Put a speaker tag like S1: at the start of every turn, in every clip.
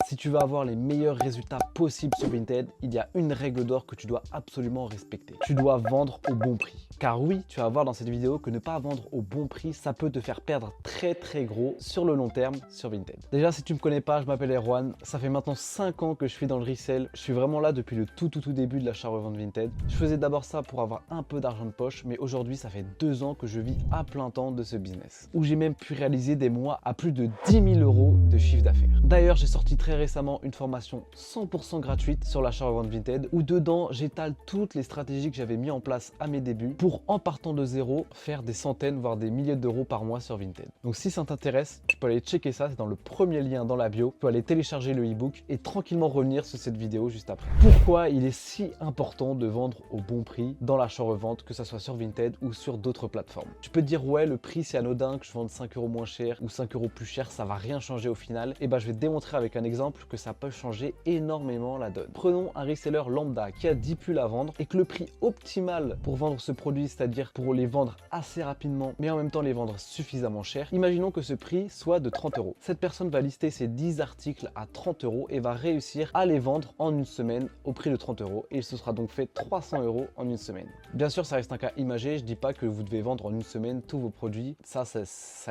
S1: Si tu veux avoir les meilleurs résultats possibles sur Vinted, il y a une règle d'or que tu dois absolument respecter. Tu dois vendre au bon prix. Car oui, tu vas voir dans cette vidéo que ne pas vendre au bon prix, ça peut te faire perdre très gros sur le long terme sur Vinted. Déjà, si tu me connais pas, je m'appelle Erwan. Ça fait maintenant 5 ans que je suis dans le resell. Je suis vraiment là depuis le tout début de l'achat-revente Vinted. Je faisais d'abord ça pour avoir un peu d'argent de poche, mais aujourd'hui, ça fait 2 ans que je vis à plein temps de ce business. Où j'ai même pu réaliser des mois à plus de 10 000 euros de chiffre d'affaires. D'ailleurs, j'ai sorti très récemment une formation 100% gratuite sur l'achat-revente Vinted où dedans, j'étale toutes les stratégies que j'avais mis en place à mes débuts pour, en partant de zéro, faire des centaines voire des milliers d'euros par mois sur Vinted. Donc si ça t'intéresse, tu peux aller checker ça, c'est dans le premier lien dans la bio. Tu peux aller télécharger le e-book et tranquillement revenir sur cette vidéo juste après. Pourquoi il est si important de vendre au bon prix dans l'achat-revente, que ce soit sur Vinted ou sur d'autres plateformes? Tu peux te dire ouais, le prix c'est anodin, que je vende 5 euros moins cher ou 5 euros plus cher, ça va rien changer au final. Et bah je vais te démontrer avec un exemple que ça peut changer énormément la donne. Prenons un reseller lambda qui a 10 pulls à vendre et que le prix optimal pour vendre ce produit, c'est-à-dire pour les vendre assez rapidement mais en même temps les vendre suffisamment cher, imaginons que ce prix soit de 30 euros. Cette personne va lister ses 10 articles à 30 euros et va réussir à les vendre en une semaine au prix de 30 euros et il se sera donc fait 300 euros en une semaine. Bien sûr, ça reste un cas imagé, je dis pas que vous devez vendre en une semaine tous vos produits, ça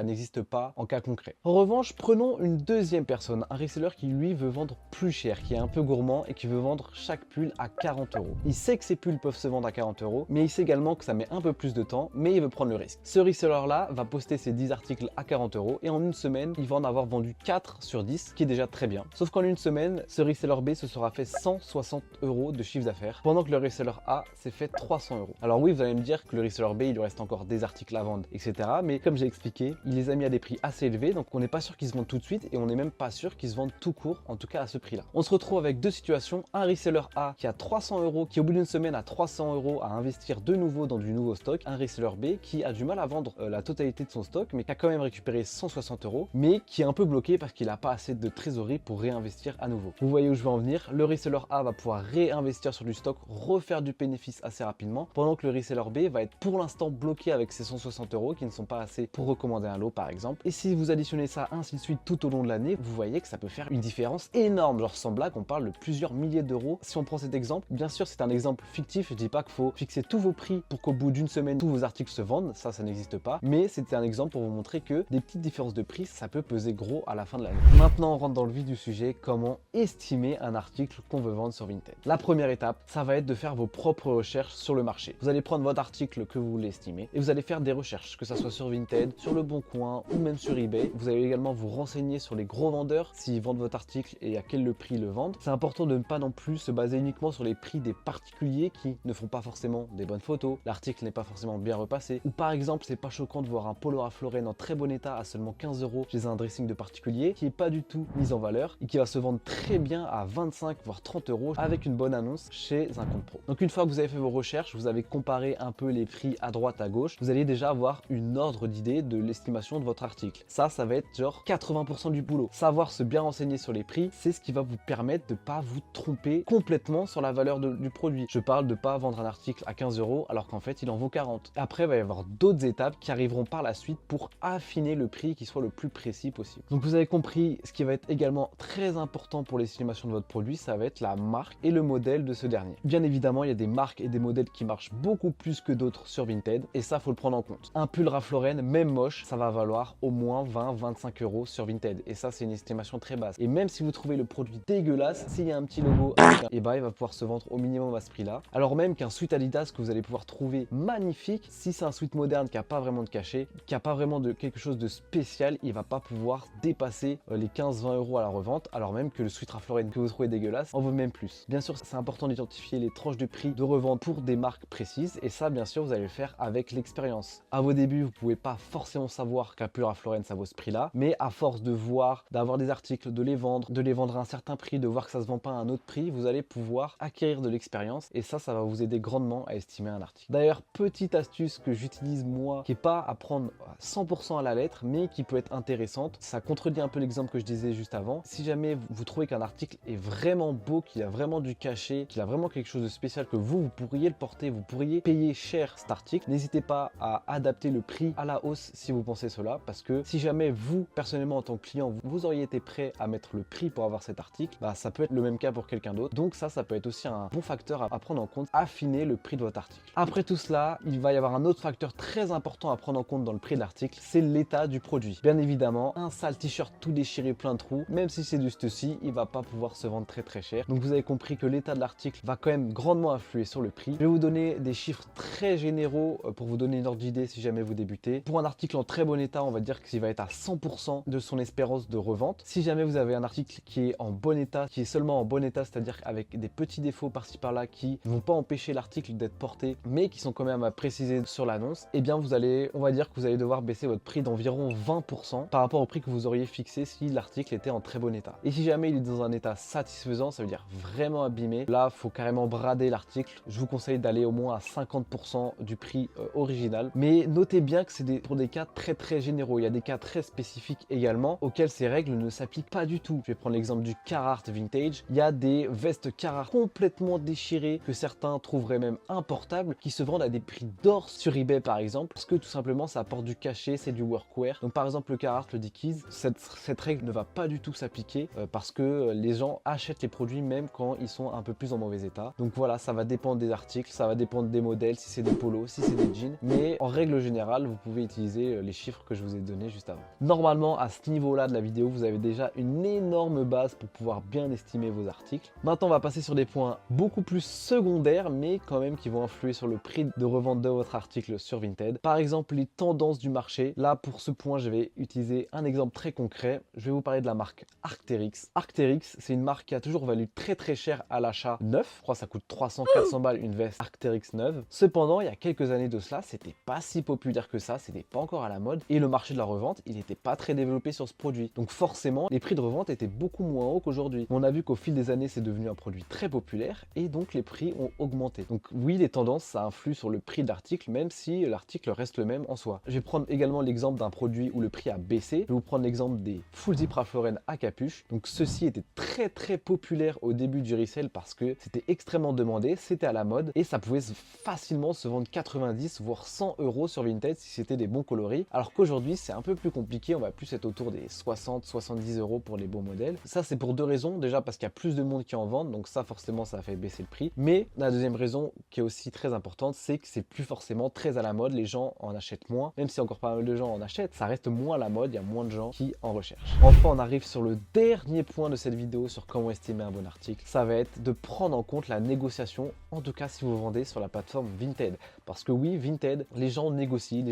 S1: n'existe pas en cas concret. En revanche, prenons une deuxième personne, un reseller qui lui veut vendre plus cher, qui est un peu gourmand et qui veut vendre chaque pull à 40 euros. Il sait que ces pulls peuvent se vendre à 40 euros, mais il sait également que ça met un peu plus de temps, mais il veut prendre le risque. Ce reseller là va poster ses 10 articles à 40 euros et en une semaine, il va en avoir vendu 4 sur 10, ce qui est déjà très bien. Sauf qu'en une semaine, ce reseller B se sera fait 160 euros de chiffre d'affaires, pendant que le reseller A s'est fait 300 euros. Alors oui, vous allez me dire que le reseller B, il lui reste encore des articles à vendre, etc. Mais comme j'ai expliqué, il les a mis à des prix assez élevés, donc on n'est pas sûr qu'ils se vendent tout de suite et on n'est même pas sûr qu'ils se vendent tout court, en tout cas à ce prix-là. On se retrouve avec deux situations, un reseller A qui a 300 euros, qui au bout d'une semaine a 300 euros à investir de nouveau dans du nouveau stock, un reseller B qui a du mal à vendre la totalité de son stock, mais qui a quand même récupéré 160 euros, mais qui est un peu bloqué parce qu'il n'a pas assez de trésorerie pour réinvestir à nouveau. Vous voyez où je veux en venir, le reseller A va pouvoir réinvestir sur du stock, refaire du bénéfice assez rapidement, pendant que le reseller B va être pour l'instant bloqué avec ses 160 euros qui ne sont pas assez pour recommander un lot par exemple. Et si vous additionnez ça ainsi de suite tout au long de l'année, vous voyez que ça peut faire une différence énorme, genre sans blague, on parle de plusieurs milliers d'euros. Si on prend cet exemple, bien sûr c'est un exemple fictif, je dis pas qu'il faut fixer tous vos prix pour qu'au bout d'une semaine tous vos articles se vendent, ça n'existe pas, mais c'était un exemple pour vous montrer que des petites différences de prix, ça peut peser gros à la fin de l'année. Maintenant on rentre dans le vif du sujet, comment estimer un article qu'on veut vendre sur Vinted. La première étape, ça va être de faire vos propres recherches sur le marché. Vous allez prendre votre article que vous voulez estimer et vous allez faire des recherches, que ça soit sur Vinted, sur Le Bon Coin ou même sur eBay. Vous allez également vous renseigner sur les gros vendeurs, s'ils vendent votre article et à quel prix le vendent. C'est important de ne pas non plus se baser uniquement sur les prix des particuliers qui ne font pas forcément des bonnes photos, l'article n'est pas forcément bien repassé, ou par exemple c'est pas choquant de voir un polo Ralph Lauren en très bon état à seulement 15 euros chez un dressing de particulier qui est pas du tout mis en valeur et qui va se vendre très bien à 25 voire 30 euros avec une bonne annonce chez un compte pro. Donc une fois que vous avez fait vos recherches, vous avez comparé un peu les prix à droite à gauche, vous allez déjà avoir une ordre d'idée de l'estimation de votre article. Ça va être genre 80% du boulot. Savoir se bien renseigner sur les prix, c'est ce qui va vous permettre de pas vous tromper complètement sur la valeur du produit. Je parle de pas vendre un article à 15 euros alors qu'en fait il en vaut 40. Après il va y avoir d'autres étapes qui arriveront par la suite pour affiner le prix qui soit le plus précis possible. Donc vous avez compris, ce qui va être également très important pour l'estimation de votre produit, ça va être la marque et le modèle de ce dernier. Bien évidemment, il y a des marques et des modèles qui marchent beaucoup plus que d'autres sur Vinted et ça faut le prendre en compte. Un pull Ralph Lauren, même moche, ça va valoir au moins 20-25 euros sur Vinted et ça c'est une estimation très basse. Et même si vous trouvez le produit dégueulasse, s'il y a un petit logo, et bah il va pouvoir se vendre au minimum à ce prix-là. Alors même qu'un sweat Adidas que vous allez pouvoir trouver magnifique, si c'est un sweat moderne qui a pas vraiment de cachet, qui a pas vraiment de quelque chose de spécial, il va pas pouvoir dépasser les 15-20 euros à la revente, alors même que le sweat Ralph Lauren que vous trouvez dégueulasse en vaut même plus. Bien sûr, c'est important d'identifier les tranches de prix de revente pour des marques précises et ça bien sûr vous allez le faire avec l'expérience. À vos débuts, vous pouvez pas forcément savoir qu'un pull Ralph Lauren ça vaut ce prix-là, mais à force de voir, d'avoir des articles, de les vendre à un certain prix, de voir que ça se vend pas à un autre prix, vous allez pouvoir acquérir de l'expérience et ça va vous aider grandement à estimer un article. D'ailleurs, petite astuce que j'utilise moi, qui est pas à prendre à 100% à la lettre, mais qui peut être intéressante. Ça contredit un peu l'exemple que je disais juste avant. Si jamais vous trouvez qu'un article est vraiment beau, qu'il a vraiment du cachet, qu'il a vraiment quelque chose de spécial, que vous pourriez le porter, vous pourriez payer cher cet article, n'hésitez pas à adapter le prix à la hausse si vous pensez cela, parce que si jamais vous, personnellement en tant que client, vous auriez été prêt à mettre le prix pour avoir cet article, bah, ça peut être le même cas pour quelqu'un d'autre. Donc ça peut être aussi un bon facteur à prendre en compte, affiner le prix de votre article. Après tout cela, il va y avoir un autre facteur très important à prendre en compte dans le prix de l'article, c'est l'état du produit. Bien évidemment, un sale t-shirt tout déchiré plein de trous, même si c'est du Stussy, il va pas pouvoir se vendre très cher. Donc vous avez compris que l'état de l'article va quand même grandement influer sur le prix. Je vais vous donner des chiffres très généraux pour vous donner une ordre d'idée si jamais vous débutez. Pour un article en très bon état, on va dire qu'il va être à 100% de son espérance de revente. Si jamais vous avez un article qui est en bon état, qui est seulement en bon état, c'est-à-dire avec des petits défauts par-ci par-là qui ne vont pas empêcher l'article d'être porté, mais qui sont quand même à préciser sur l'annonce, eh bien vous allez, on va dire que vous allez devoir baisser votre prix d'environ 20% par rapport au prix que vous auriez fixé si l'article était en très bon état. Et si jamais il est dans un état satisfaisant, ça veut dire vraiment abîmé, là faut carrément brader l'article. Je vous conseille d'aller au moins à 50% du prix original. Mais notez bien que c'est pour des cas très généraux. Il y a des cas très spécifiques également auxquels ces règles ne s'appliquent pas du tout. Je vais prendre l'exemple du Carhartt Vintage. Il y a des vestes Carhartt complètement déchirées que certains trouveraient même importables qui se vendent à des prix d'or sur eBay par exemple, parce que tout simplement ça apporte du cachet, c'est du workwear. Donc par exemple le Carhartt, le Dickies, cette règle ne va pas du tout s'appliquer parce que les gens achètent les produits même quand ils sont un peu plus en mauvais état. Donc voilà, ça va dépendre des articles, ça va dépendre des modèles, si c'est des polos, si c'est des jeans. Mais en règle générale, vous pouvez utiliser les chiffres que je vous ai donnés juste avant. Normalement, à ce niveau-là de la vidéo, vous avez déjà une énorme base pour pouvoir bien estimer vos articles. Maintenant, on va passer sur des points beaucoup plus secondaires, mais quand même qui vont influer sur le prix de revente de votre article sur Vinted. Par exemple, les tendances du marché. Là, pour ce point, je vais utiliser un exemple très concret. Je vais vous parler de la marque Arc'teryx. Arc'teryx, c'est une marque qui a toujours valu très cher à l'achat neuf. Je crois que ça coûte 300-400 balles une veste Arc'teryx neuve. Cependant, il y a quelques années de cela, c'était pas si populaire que ça, c'était pas encore à la mode et le marché de la revente, il n'était pas très développé sur ce produit. Donc forcément, les prix de revente étaient beaucoup moins hauts qu'aujourd'hui. On a vu qu'au fil des années, c'est devenu un produit très populaire et donc les prix ont augmenté. Donc oui, les tendances, ça influe sur le prix de l'article, même si l'article reste le même en soi. Je vais prendre également l'exemple d'un produit où le prix a baissé. Je vais vous prendre l'exemple des full zip Ralph Lauren à capuche. Donc ceci était très populaire au début du resell parce que c'était extrêmement demandé, c'était à la mode et ça pouvait facilement se vendre 90 voire 100 € sur Vinted si c'était des bons coloris. Alors qu'aujourd'hui c'est un peu plus compliqué, on va plus être autour des 60-70 € pour les beaux modèles. Ça c'est pour deux raisons, déjà parce qu'il y a plus de monde qui en vendent, donc ça forcément ça fait baisser le prix. Mais la deuxième raison qui est aussi très importante, c'est que c'est plus forcément très à la mode, les gens en achètent moins, même si encore pas mal de gens en achètent, ça reste moins à la mode, il y a moins de gens qui en recherchent. Enfin on arrive sur le dernier point de cette vidéo sur comment estimer un bon article, ça va être de prendre en compte la négociation, en tout cas si vous vendez sur la plateforme Vinted. Parce que oui, Vinted, les gens négocient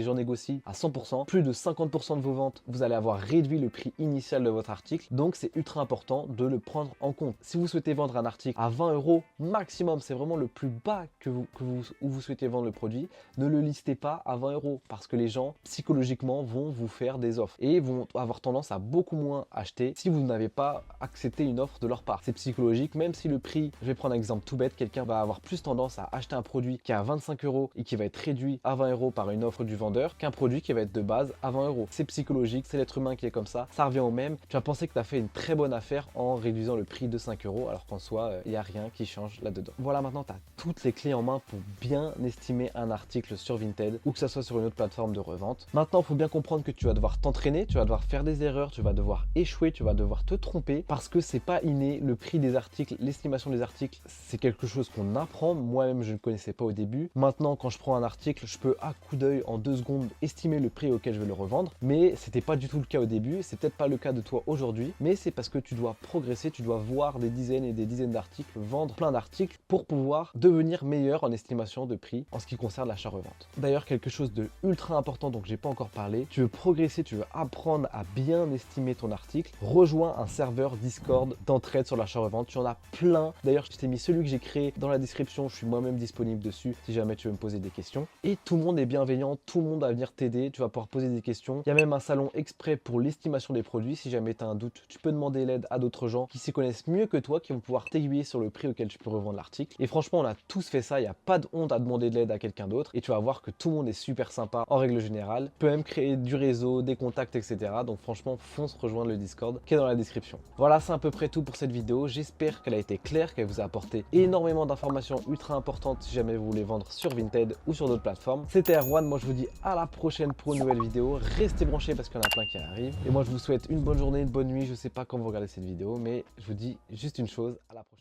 S1: à 100%, plus de 50% de vos ventes, vous allez avoir réduit le prix initial de votre article, donc c'est ultra important de le prendre en compte. Si vous souhaitez vendre un article à 20 € maximum, c'est vraiment le plus bas où vous souhaitez vendre le produit, ne le listez pas à 20 € parce que les gens psychologiquement vont vous faire des offres et vont avoir tendance à beaucoup moins acheter si vous n'avez pas accepté une offre de leur part. C'est psychologique, même si le prix, je vais prendre un exemple tout bête, quelqu'un va avoir plus tendance à acheter un produit qui est à 25 € et qui va être réduit à 20 € par une offre du vendeur qu'un produit qui va être de base à 20 €. C'est psychologique, c'est l'être humain qui est comme ça revient au même. Tu vas penser que tu as fait une très bonne affaire en réduisant le prix de 5 € alors qu'en soi, il n'y a rien qui change là-dedans. Voilà, maintenant tu as toutes les clés en main pour bien estimer un article sur Vinted ou que ce soit sur une autre plateforme de revente. Maintenant, il faut bien comprendre que tu vas devoir t'entraîner, tu vas devoir faire des erreurs, tu vas devoir échouer, tu vas devoir te tromper parce que c'est pas inné. Le prix des articles, l'estimation des articles, c'est quelque chose qu'on apprend. Moi-même, je ne connaissais pas au début. Maintenant, quand je prends un article, je peux à coup d'œil en 2 secondes estimer le prix auquel je vais le revendre. Mais c'était pas du tout le cas au début. C'est peut-être pas le cas de toi aujourd'hui, mais c'est parce que tu dois progresser, tu dois voir des dizaines et des dizaines d'articles, vendre plein d'articles pour pouvoir devenir meilleur en estimation de prix en ce qui concerne l'achat-revente. D'ailleurs, quelque chose de ultra important dont j'ai pas encore parlé, tu veux progresser, tu veux apprendre à bien estimer ton article, rejoins un serveur Discord d'entraide sur l'achat-revente. Tu en as plein. D'ailleurs, je t'ai mis celui que j'ai créé dans la description. Je suis moi-même disponible dessus si jamais tu veux me poser des questions. Et tout le monde est bienveillant, tout le monde va venir t'aider. Tu vas pouvoir poser des questions. Il y a même un salon exprès pour l'estimation des produits. Si jamais tu as un doute, tu peux demander l'aide à d'autres gens qui s'y connaissent mieux que toi, qui vont pouvoir t'aiguiller sur le prix auquel tu peux revendre l'article. Et franchement, on a tous fait ça. Il n'y a pas de honte à demander de l'aide à quelqu'un d'autre. Et tu vas voir que tout le monde est super sympa en règle générale. Tu peux même créer du réseau, des contacts contacts, etc. Donc franchement, fonce rejoindre le Discord qui est dans la description. Voilà, c'est à peu près tout pour cette vidéo. J'espère qu'elle a été claire, qu'elle vous a apporté énormément d'informations ultra importantes si jamais vous voulez vendre sur Vinted ou sur d'autres plateformes. C'était Erwan, moi je vous dis à la prochaine pour une nouvelle vidéo. Restez branchés parce qu'il y en a plein qui arrivent. Et moi je vous souhaite une bonne journée, une bonne nuit. Je sais pas quand vous regardez cette vidéo, mais je vous dis juste une chose, à la prochaine.